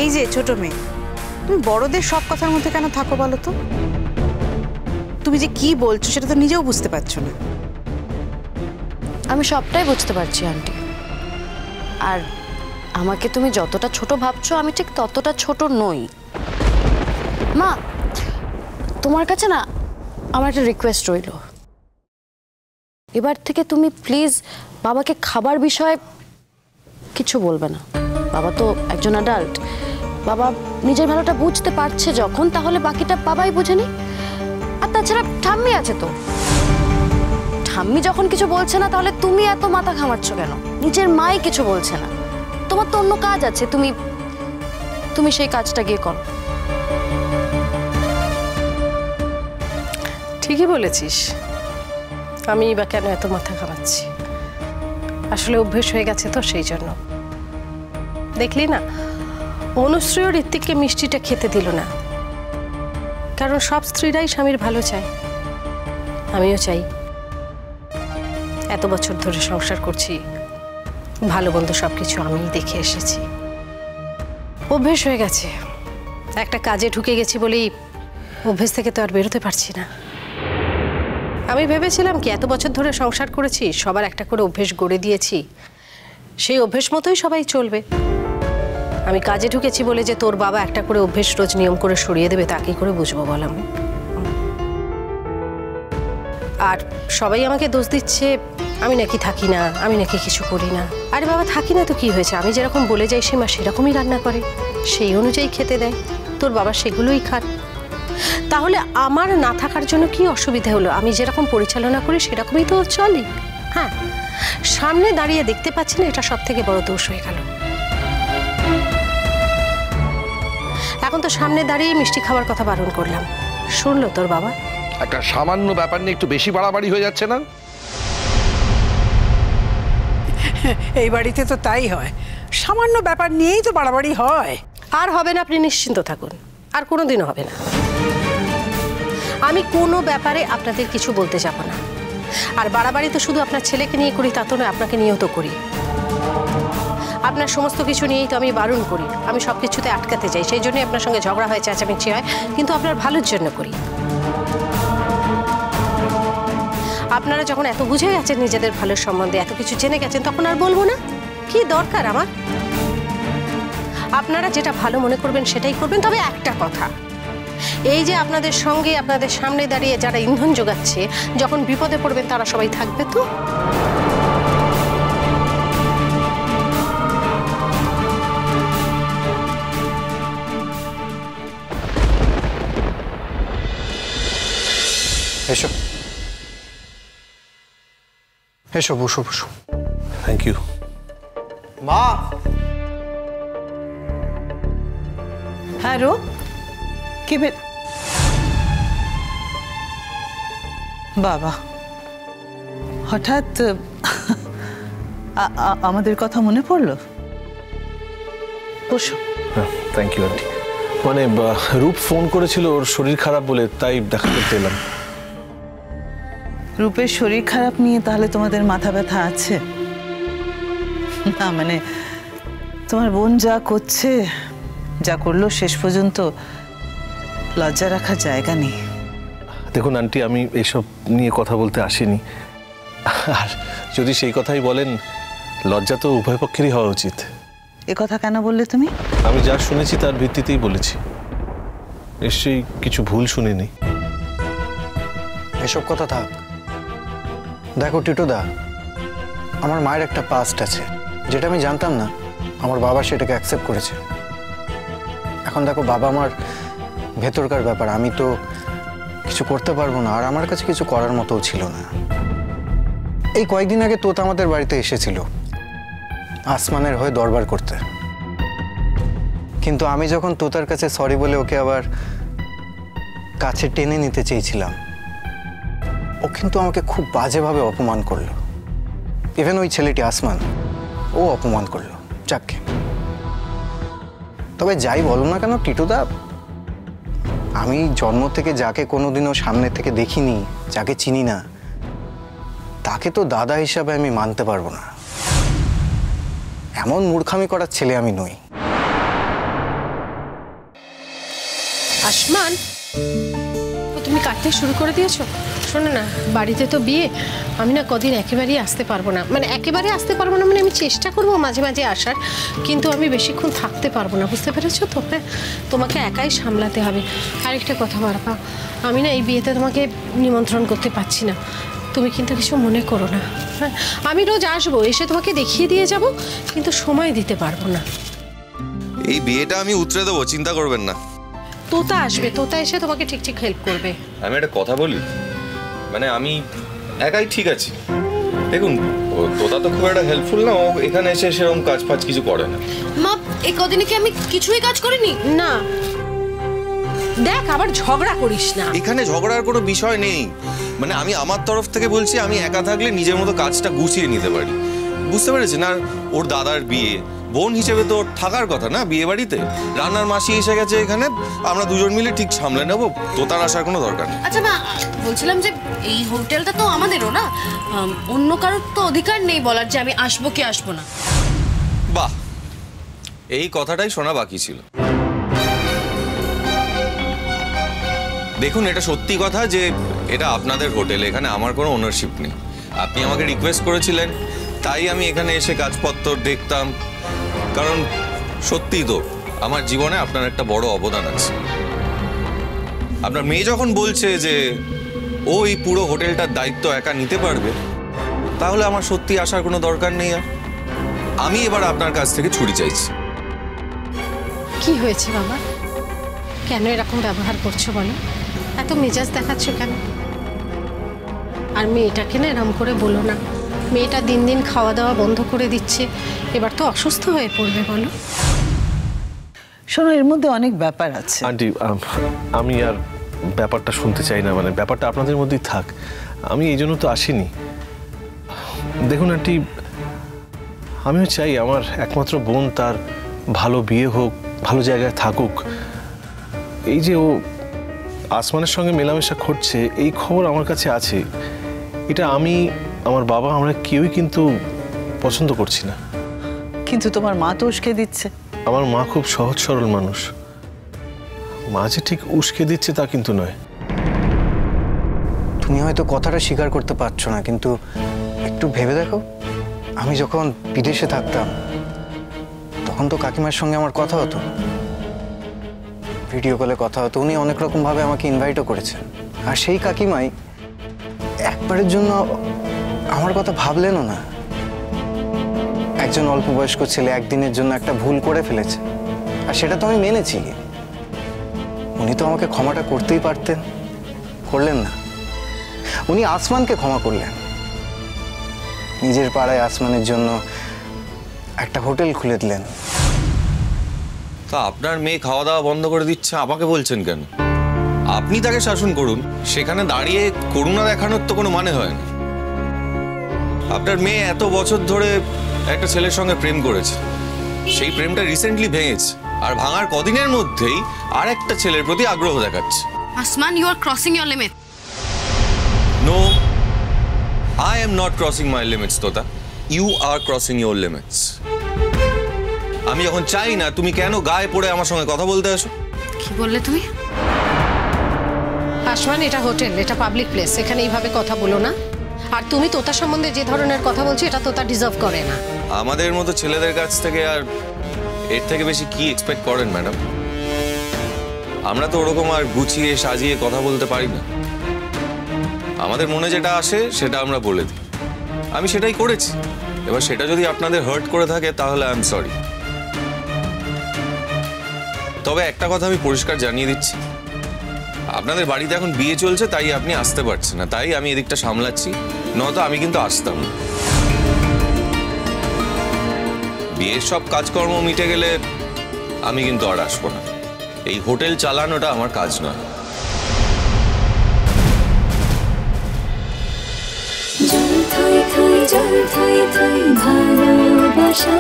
এই যে ছোট মেয়ে, তুমি বড়দের সব কথার মধ্যে কেন থাকো বলো তো? তুমি যে কি বলছো সেটা তো নিজেও বুঝতে পারছো না। আমি সবটাই বুঝতে পারছি আন্টি, আর আমাকে তুমি যতটা ছোট ভাবছো আমি ঠিক ততটা ছোট নই। মা, তোমার কাছে না আমার একটা রিকোয়েস্ট রইল, এবার থেকে তুমি প্লিজ বাবাকে খাবার বিষয়ে কিছু বলবে না। বাবা তো একজন অ্যাডাল্ট, বাবা নিজের ভালোটা বুঝতে পারছে যখন, তাহলে বাকিটা বাবাই বুঝে নি। আর তাছাড়া ঠাম্মি আছে তো, ঠাম্মি যখন কিছু বলছে না তাহলে তুমি এত মাথা ঘামাচ্ছ কেন? নিজের মাই কিছু বলছে না, তোমার তো অন্য কাজ আছে, তুমি সেই কাজটা গিয়ে করো। ঠিকই বলেছিস, আমি বা কেন এত মাথা ঘামাচ্ছি? আসলে অভ্যেস হয়ে গেছে তো, সেই জন্য। দেখলি না, অনুশ্রীও ঋত্বিককে মিষ্টিটা খেতে দিল না, কারণ সব স্ত্রীরাই স্বামীর ভালো চায়। আমিও চাই। এত বছর ধরে সংসার করছি, ভালো মন্দ সবকিছু আমিই দেখে এসেছি, অভ্যেস হয়ে গেছে। একটা কাজে ঢুকে গেছি বলেই অভ্যেস থেকে তো আর বেরোতে পারছি না। আমি ভেবেছিলাম কি এত বছর ধরে সংসার করেছি, সবার একটা করে অভ্যেস গড়ে দিয়েছি, সেই অভ্যেস মতোই সবাই চলবে। আমি কাজে ঢুকেছি বলে যে তোর বাবা একটা করে অভ্যেস রোজ নিয়ম করে সরিয়ে দেবে, তা কি করে বুঝবো বললাম? আর সবাই আমাকে দোষ দিচ্ছে আমি নাকি থাকি না, আমি নাকি কিছু করি না। আরে বাবা, থাকি না তো কি হয়েছে? আমি যেরকম বলে যাই সীমা সেরকমই রান্না করে, সেই অনুযায়ী খেতে দেয়। তোর বাবা সেগুলোই খান। তাহলে আমার না থাকার জন্য কি অসুবিধা হলো? আমি যেরকম পরিচালনা করি সেরকমই তো চলি। হ্যাঁ, সামনে দাঁড়িয়ে দেখতে পাচ্ছি না, এটা সব থেকে বড় দোষ হয়ে গেল। এখন তো সামনে দাঁড়িয়ে মিষ্টি খাওয়ার কথা বারণ করলাম, শুনলো তোর বাবা? একটা সামান্য ব্যাপার নিয়ে একটু বেশি বাড়াবাড়ি হয়ে যাচ্ছে না? এই বাড়িতে তো তাই হয়, সামান্য ব্যাপার নিয়েই তো বাড়াবাড়ি হয়। আর হবে না, আপনি নিশ্চিন্ত থাকুন, আর কোনোদিনও হবে না। আমি কোনো ব্যাপারে আপনাদের কিছু বলতে যাব না। আর বাড়াবাড়ি তো শুধু আপনার ছেলেকে নিয়ে করি তা তো নয়, আপনাকে নিয়েও তো করি। আপনার সমস্ত কিছু নিয়েই তো আমি বারণ করি, আমি সব কিছুতে আটকাতে চাই, সেই জন্যই আপনার সঙ্গে ঝগড়া হয়, চেঁচামেচি হয়, কিন্তু আপনার ভালোর জন্য করি। আপনারা যখন এত বুঝে গেছেন নিজেদের ভালোর সম্বন্ধে, এত কিছু জেনে গেছেন, তখন আর বলবো না? কি দরকার আমার? আপনারা যেটা ভালো মনে করবেন সেটাই করবেন। তবে একটা কথা, এই যে আপনাদের সঙ্গে আপনাদের সামনে দাঁড়িয়ে যারা ইন্ধন যোগাচ্ছে, যখন বিপদে পড়বেন তারা সবাই থাকবে তো? এসো এসো, বসো বসো। Thank you. মা। হ্যাঁ রো, কি বাবা, হঠাৎ আমাদের কথা মনে পড়লো? বসো। Thank you aunty. মানে রূপ ফোন করেছিল ওর শরীর খারাপ বলে, তাই দেখা করতে এলাম। রূপের শরীর খারাপ নিয়ে তাহলে তোমাদের মাথা ব্যথা আছে? না মানে তোমার বোন যা করছে, যা করলো, শেষ পর্যন্ত লজ্জা রাখার জায়গা নেই। দেখুন আন্টি, আমি এইসব নিয়ে কথা বলতে আসিনি। আর যদি সেই কথাই বলেন, লজ্জা তো উভয় পক্ষেরই হওয়া উচিত। এ কথা কেন বললে তুমি? আমি যা শুনেছি তার ভিত্তিতেই বলেছি, নিশ্চয়ই কিছু ভুল শুনিনি। এসব কথা থাক। দেখো টিটোদা, আমার মায়ের একটা পাস্ট আছে, যেটা আমি জানতাম না, আমার বাবা সেটাকে অ্যাকসেপ্ট করেছে। এখন দেখো, বাবা আমার ভেতরকার ব্যাপার, আমি তো কিছু করতে পারবো না, আর আমার কাছে কিছু করার মতোও ছিল না। এই কয়েকদিন আগে তোতা আমাদের বাড়িতে এসেছিল আসমানের হয়ে দরবার করতে, কিন্তু আমি যখন তোতার কাছে সরি বলে ওকে আবার কাছে টেনে নিতে চেয়েছিলাম, ও কিন্তু আমাকে খুব বাজেভাবে অপমান করলো। ইভেন ওই ছেলেটি আসমান, ও অপমান করলো যাকে। তবে যাই বলো না কেন টিটুদা, আমি জন্ম থেকে যাকে কোনোদিনও সামনে থেকে দেখিনি, যাকে চিনি না, তাকে তো দাদা হিসাবে আমি মানতে পারবো না। এমন মূর্খামি করার ছেলে আমি নই। আসমান, তুমি কাটতে শুরু করে দিয়েছো? শোনো না, বাড়িতে তো বিয়ে, আমি না কদিন একেবারেই আসতে পারবো না। মানে একেবারে আসতে পারবো না মানে আমি চেষ্টা করবো মাঝে মাঝে আসার, কিন্তু আমি বেশিক্ষণ থাকতে পারবো না, বুঝতে পেরেছো তো? হ্যাঁ, তোমাকে একাই সামলাতে হবে। আরেকটা কথা বারপা, আমি না এই বিয়েতে তোমাকে নিমন্ত্রণ করতে পারছি না, তুমি কিন্তু কিছু মনে করো না। হ্যাঁ, আমি রোজ আসবো, এসে তোমাকে দেখিয়ে দিয়ে যাব, কিন্তু সময় দিতে পারবো না। এই বিয়েটা আমি উতরে দেবো, চিন্তা করবেন না। তোতা আসবে, তোতা এসে তোমাকে ঠিক ঠিক হেল্প করবে। আমি একটা কথা বলি, মানে আমি একাই ঠিক আছি। দেখুন, তোতা তো খুব একটা হেল্পফুল না, ও এখানে এসে সেরকম কাজ ফাজ কিছু করে না। মা, এই কদিনে কি আমি কিছুই কাজ করিনি? না, দেখ আবার ঝগড়া করিস না। এখানে ঝগড়ার কোনো বিষয় নেই। মানে আমি আমার তরফ থেকে বলছি, আমি একা থাকলে নিজের মতো কাজটা গুছিয়ে নিতে পারি, বুঝতে পেরেছেন? আর ওর দাদার বিয়ে, বোন হিসেবে তো থাকার কথা না বিয়ে বাড়িতে। রান্নার মাসি এসে গেছে এখানে, আমরা দুজন মিলে ঠিক সামলে নেবো, তো তার আসার কোনো দরকার নেই। আচ্ছা মা, বলছিলাম যে এই হোটেলটা তো আমাদেরও না, অন্য কারোর তো অধিকার নেই বলার যে আমি আসবো কি আসবো না। বাহ, এই কথাটাই শোনা বাকি ছিল। দেখুন, এটা সত্যি কথা যে এটা আপনাদের হোটেল, এখানে আমার কোনো ওনারশিপ নেই। আপনি আমাকে রিকোয়েস্ট করেছিলেন, তাই আমি এখানে এসে কাজপত্র দেখতাম। কারণ সত্যিই তো আমার জীবনে আপনার একটা বড় অবদান আছে। আপনার মেয়ে যখন বলছে যে ও এই পুরো হোটেলটার দায়িত্ব একা নিতে পারবে, তাহলে আমার সত্যি আসার কোনো দরকার নেই। আর আমি এবার আপনার কাছ থেকে ছুটি চাইছি। কি হয়েছে বাবা, কেন এরকম ব্যবহার করছো বলো? এত মেজাজ দেখাচ্ছ কেন? আর মেয়েটাকে না এরকম করে বলো না, মেয়েটা দিন দিন খাওয়া দাওয়া বন্ধ করে দিচ্ছে, এবার তো অসুস্থ হয়ে পড়বে। বলো শোনো, এর মধ্যে অনেক ব্যাপার আছে। আন্টি, আমি আর ব্যাপারটা শুনতে চাই না, মানে ব্যাপারটা আপনাদের মধ্যেই থাক, আমি এই জন্য তো আসিনি। দেখুন আন্টি, আমিও চাই আমার একমাত্র বোন তার ভালো বিয়ে হোক, ভালো জায়গায় থাকুক। এই যে ও আসমানের সঙ্গে মেলামেশা করছে, এই খবর আমার কাছে আছে, এটা আমি, আমার বাবা, আমরা কেউই কিন্তু পছন্দ করছি না। কিন্তু তোমার মা তো উস্কে দিচ্ছে। আমার মা খুব সহজ সরল মানুষ, মা যে ঠিক উস্কে দিচ্ছে তা কিন্তু নয়। তুমি হয়তো কথাটা স্বীকার করতে পারছো না, কিন্তু একটু ভেবে দেখো, আমি যখন বিদেশে থাকতাম তখন তো কাকিমার সঙ্গে আমার কথা হতো, ভিডিও কলে কথা হতো। উনি অনেক রকমভাবে আমাকে ইনভাইটও করেছেন, আর সেই কাকিমাই একবারের জন্য আমার কথা ভাবলেনও না। একজন অল্প বয়স্ক ছেলে একদিনের জন্য একটা ভুল করে ফেলেছে, আর সেটা তো আমি মেনেছি। উনি তো আমাকে ক্ষমাটা করতেই পারতেন, করলেন না। উনি আসমানকে ক্ষমা করলেন, নিজের পাড়ায় আসমানের জন্য একটা হোটেল খুলে দিলেন। তা আপনার মেয়ে খাওয়া দাওয়া বন্ধ করে দিচ্ছে, আমাকে বলছেন কেন? আপনি তাকে শাসন করুন, সেখানে দাঁড়িয়ে করুণা দেখানোর তো কোনো মানে হয় না। আপনার মেয়ে এত বছর ধরে একটা ছেলের সঙ্গে প্রেম করেছে, সেই প্রেমটা রিসেন্টলি ভেঙেছে, আর ভাঙার কদিনের মধ্যেই আর একটা ছেলের প্রতি আগ্রহ দেখাচ্ছে। Asman, you are crossing your limit. No, I am not crossing my limits Tota, you are crossing your limits. আমি এখন চাই না তুমি কেন গায়ে পড়ে আমার সঙ্গে কথা বলতে আসো। কি বললে তুমি? আসমান, এটা হোটেল, এটা পাবলিক প্লেস, এখানে এইভাবে কথা বলো না। আর তুমি তোতা সম্বন্ধে যে ধরনের কথা বলছো, এটা তোতা ডিজার্ভ করে না। আমাদের মতো ছেলেদের কাছ থেকে আর এর থেকে বেশি কি এক্সপেক্ট করেন ম্যাডাম? আমরা তো ওরকম আর গুছিয়ে সাজিয়ে কথা বলতে পারি না। আমাদের মনে যেটা আসে সেটা আমরা বলে দিই, আমি সেটাই করেছি। এবার সেটা যদি আপনাদের হার্ট করে থাকে তাহলে আই এম সরি। তবে একটা কথা আমি পরিষ্কার জানিয়ে দিচ্ছি, আপনাদের বাড়িতে এখন বিয়ে চলছে, তাই আপনি আসতে পারছেন না, তাই আমি এদিকটা সামলাচ্ছি, নয়তো আমি কিন্তু আসতাম না। বিয়ের সব কাজকর্ম মিটে গেলে আমি কিন্তু আর আসবো না। এই হোটেল চালানোটা আমার কাজ নয়। জল থই থই ভালোবাসা।